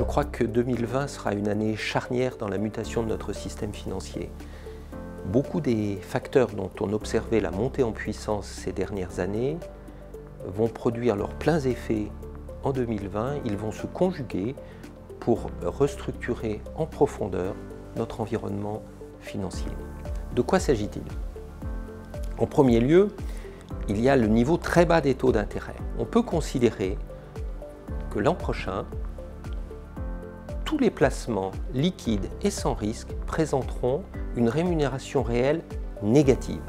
Je crois que 2020 sera une année charnière dans la mutation de notre système financier. Beaucoup des facteurs dont on observait la montée en puissance ces dernières années vont produire leurs pleins effets en 2020. Ils vont se conjuguer pour restructurer en profondeur notre environnement financier. De quoi s'agit-il? En premier lieu, il y a le niveau très bas des taux d'intérêt. On peut considérer que l'an prochain, tous les placements liquides et sans risque présenteront une rémunération réelle négative.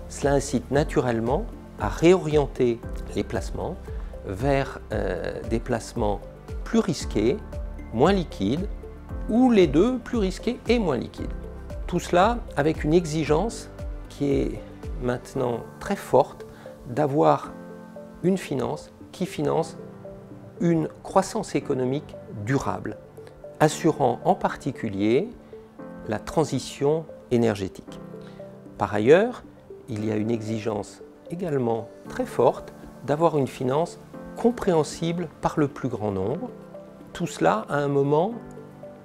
Cela incite naturellement à réorienter les placements vers des placements plus risqués, moins liquides, ou les deux, plus risqués et moins liquides. Tout cela avec une exigence qui est maintenant très forte d'avoir une finance qui finance une croissance économique durable, assurant en particulier la transition énergétique. Par ailleurs, il y a une exigence également très forte d'avoir une finance compréhensible par le plus grand nombre. Tout cela à un moment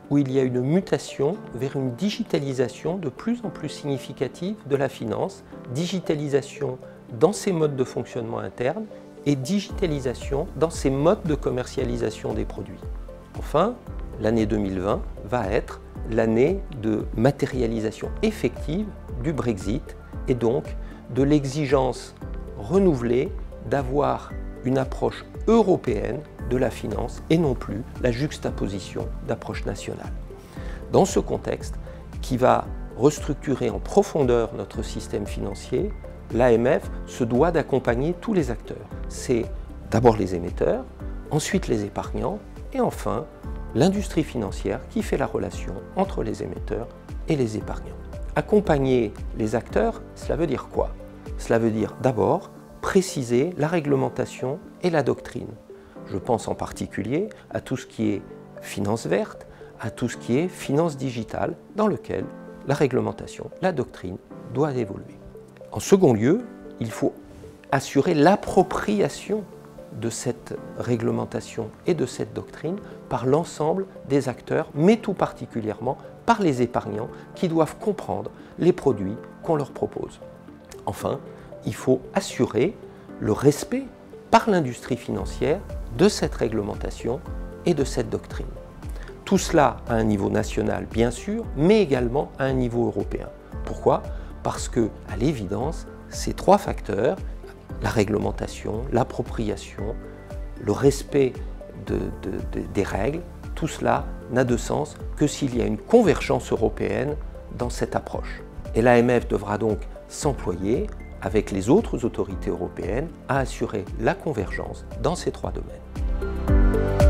où il y a une mutation vers une digitalisation de plus en plus significative de la finance, digitalisation dans ses modes de fonctionnement interne et digitalisation dans ses modes de commercialisation des produits. Enfin, l'année 2020 va être l'année de matérialisation effective du Brexit et donc de l'exigence renouvelée d'avoir une approche européenne de la finance et non plus la juxtaposition d'approches nationales. Dans ce contexte qui va restructurer en profondeur notre système financier, l'AMF se doit d'accompagner tous les acteurs. C'est d'abord les émetteurs, ensuite les épargnants et enfin l'industrie financière qui fait la relation entre les émetteurs et les épargnants. Accompagner les acteurs, cela veut dire quoi? Cela veut dire d'abord préciser la réglementation et la doctrine. Je pense en particulier à tout ce qui est finance verte, à tout ce qui est finance digitale, dans lequel la réglementation, la doctrine doit évoluer. En second lieu, il faut assurer l'appropriation de cette réglementation et de cette doctrine par l'ensemble des acteurs, mais tout particulièrement par les épargnants qui doivent comprendre les produits qu'on leur propose. Enfin, il faut assurer le respect par l'industrie financière de cette réglementation et de cette doctrine. Tout cela à un niveau national, bien sûr, mais également à un niveau européen. Pourquoi? Parce que, à l'évidence, ces trois facteurs, la réglementation, l'appropriation, le respect des règles, tout cela n'a de sens que s'il y a une convergence européenne dans cette approche. Et l'AMF devra donc s'employer avec les autres autorités européennes à assurer la convergence dans ces trois domaines.